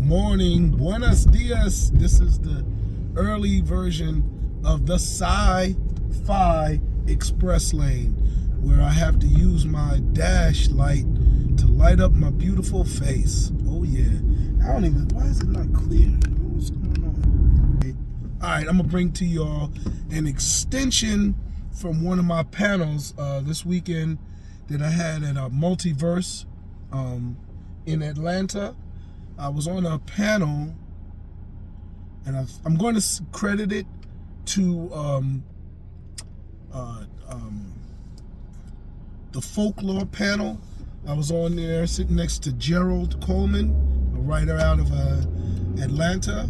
morning, buenos dias. This is the early version of the Sci-fi express lane, where I have to use my dash light to light up my beautiful face. Oh yeah. Why is it not clear? What's going on? Okay. All right, I'm gonna bring to y'all an extension from one of my panels this weekend that I had at a Multiverse in Atlanta. I was on a panel, and I'm going to credit it to the Folklore panel. I was on there sitting next to Gerald Coleman, a writer out of Atlanta,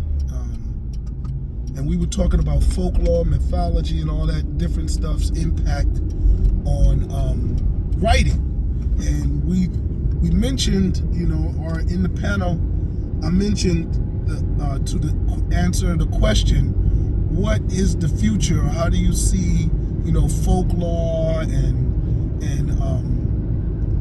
and we were talking about folklore, mythology, and all that different stuff's impact on writing. And we mentioned, or in the panel, I mentioned to answer the question, what is the future? How do you see, folklore and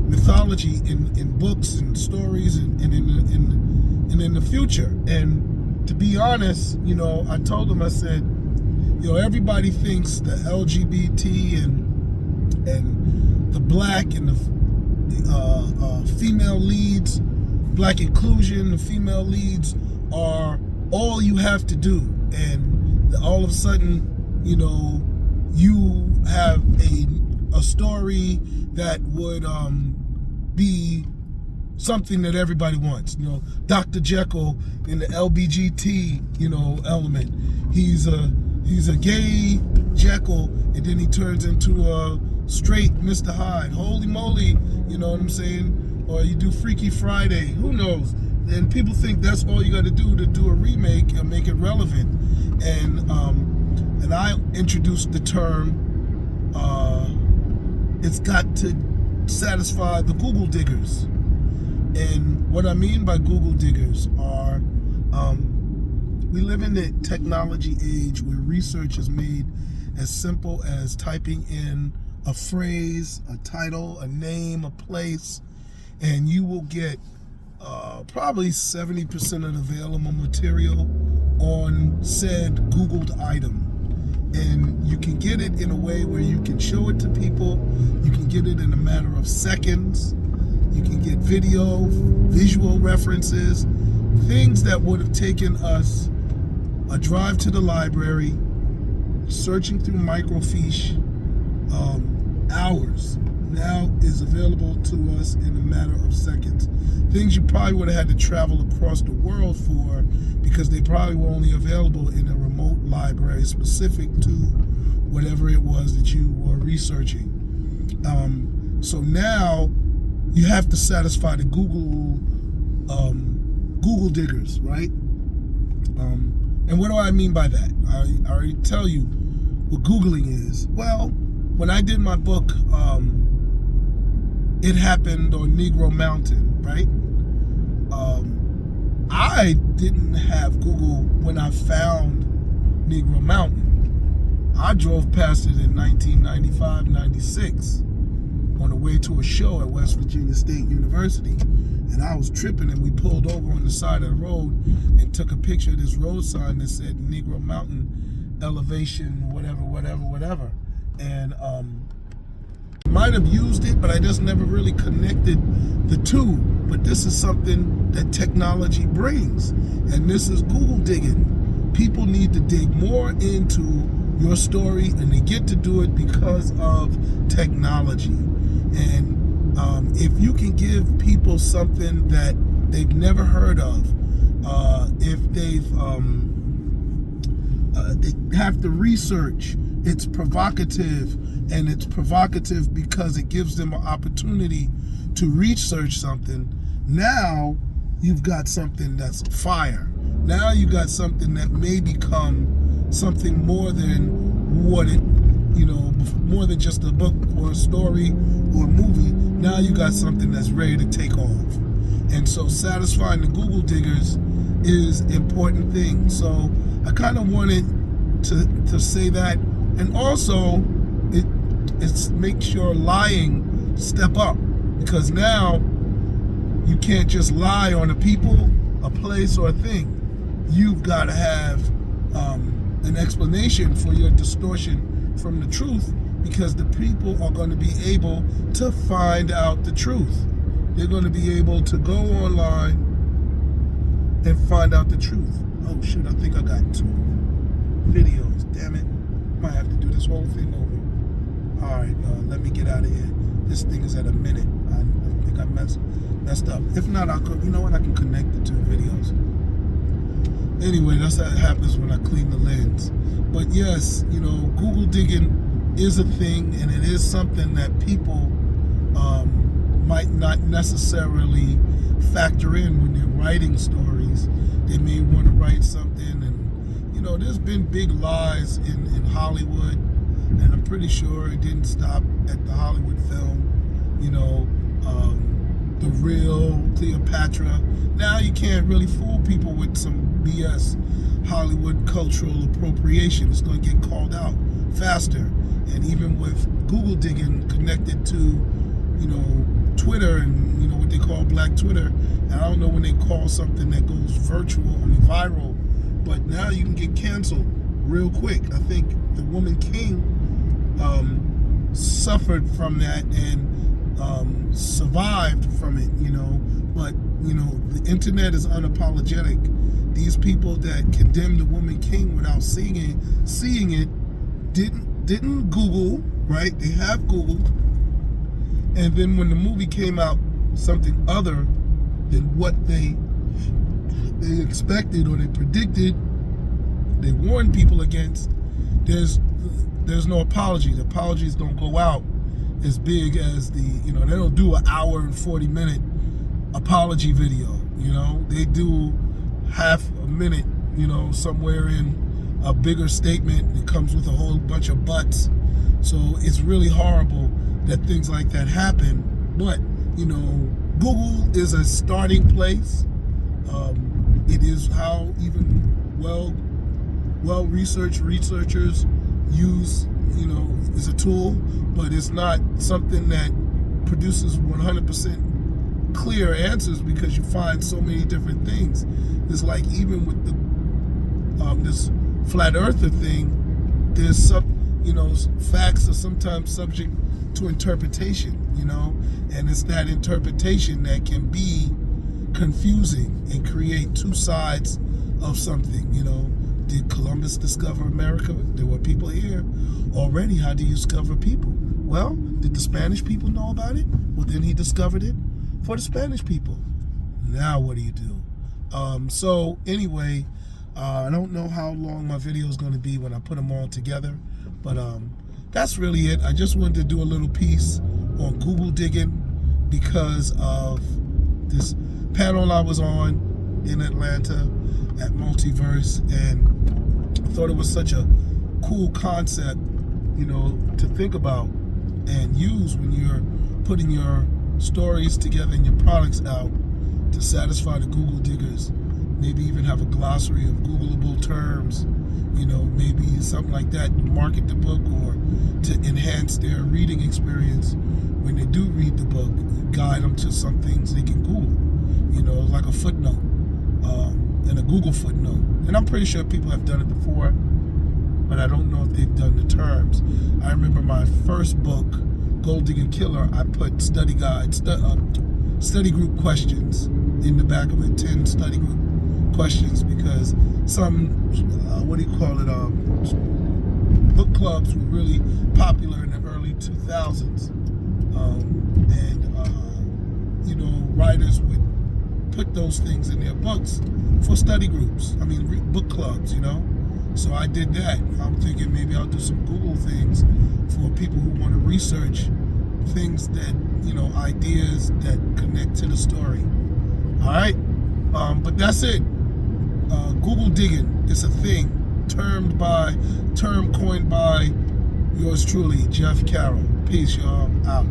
mythology in books and stories and in the future? And to be honest, I told them, I said, everybody thinks the LGBT and the black and the female leads, black inclusion, the female leads are all you have to do, and all of a sudden, you have a story that would be something that everybody wants. Dr. Jekyll in the LBGT, element. He's a gay Jekyll, and then he turns into a straight Mr. Hyde. Holy moly, you know what I'm saying? Or you do Freaky Friday, who knows? And people think that's all you got to do a remake and make it relevant. And I introduced the term, it's got to satisfy the Google diggers. And what I mean by Google diggers are, we live in the technology age where research is made as simple as typing in a phrase, a title, a name, a place, and you will get probably 70% of the available material on said Googled item. And you can get it in a way where you can show it to people. You can get it in a matter of seconds. You can get visual references, things that would have taken us a drive to the library, searching through microfiche, hours, now is available to us in a matter of seconds. Things you probably would have had to travel across the world for, because they probably were only available in a remote library specific to whatever it was that you were researching. So now you have to satisfy the Google diggers, right? And what do I mean by that? I already tell you what Googling is. Well, when I did my book, It Happened on Negro Mountain, right? I didn't have Google when I found Negro Mountain. I drove past it in 1995, 96 on the way to a show at West Virginia State University. And I was tripping, and we pulled over on the side of the road and took a picture of this road sign that said Negro Mountain elevation, whatever. And might have used it, but I just never really connected the two. But this is something that technology brings, and this is Google digging. People need to dig more into your story, and they get to do it because of technology. And if you can give people something that they've never heard of, if they have to research, it's provocative, and it's provocative because it gives them an opportunity to research something. Now you've got something that's fire. Now you got something that may become something more than what it, more than just a book or a story or a movie. Now you got something that's ready to take off. And so satisfying the Google diggers is an important thing. So I kind of wanted to say that. And also, it makes your lying step up, because now you can't just lie on the people. a place or a thing, you've got to have an explanation for your distortion from the truth, because the people are going to be able to find out the truth. They're going to be able to go online and find out the truth. Oh shit, I think I got 2 videos. Damn it. Might have to do this whole thing over. Alright, let me get out of here. This thing is at a minute. I think I messed up. If not, I can connect the 2 videos. Anyway, that's how it happens when I clean the lens. But yes, Google digging is a thing, and it is something that people might not necessarily factor in when they're writing stories. They may want to write something, and there's been big lies in Hollywood, and I'm pretty sure it didn't stop at the Hollywood film. The real Cleopatra. Now you can't really fool people with some BS Hollywood cultural appropriation. It's going to get called out faster. And even with Google digging connected to, Twitter and, what they call Black Twitter. And I don't know when they call something that goes viral, but now you can get canceled real quick. I think the woman King suffered from that and survived from it, but the internet is unapologetic. These people that condemned the woman King without seeing it didn't Google, right? They have Google, and then when the movie came out, something other than what they expected or they predicted, they warned people against. There's no apology. The apologies don't go out as big as they don't do an hour and 40-minute apology video. They do half a minute, somewhere in a bigger statement. It comes with a whole bunch of buts. So it's really horrible that things like that happen. But, Google is a starting place. It is how even well-researched researchers use, is a tool, but it's not something that produces 100% clear answers, because you find so many different things. It's like even with the this flat earther thing, there's some, facts are sometimes subject to interpretation, and it's that interpretation that can be confusing and create 2 sides of something. Did Columbus discover America? There were people here already. How do you discover people? Well, did the Spanish people know about it? Well, then he discovered it for the Spanish people. Now what do you do? So anyway, I don't know how long my video is going to be when I put them all together, but that's really it. I just wanted to do a little piece on Google digging because of this panel I was on in Atlanta at Multiverse, and I thought it was such a cool concept, to think about and use when you're putting your stories together and your products out to satisfy the Google diggers. Maybe even have a glossary of Googleable terms, maybe something like that to market the book or to enhance their reading experience when they do read the book, guide them to some things they can Google, like a footnote, and a Google footnote. And I'm pretty sure people have done it before, but I don't know if they've done the terms. I remember my first book, Gold Digger Killer, I put study group questions in the back of it, 10 study group questions, because some, book clubs were really popular in the early 2000s. Writers would put those things in their books for study groups. Book clubs, So I did that. I'm thinking maybe I'll do some Google things for people who want to research things that, ideas that connect to the story. All right? But that's it. Google digging is a thing, term coined by yours truly, Jeff Carroll. Peace, y'all. Out.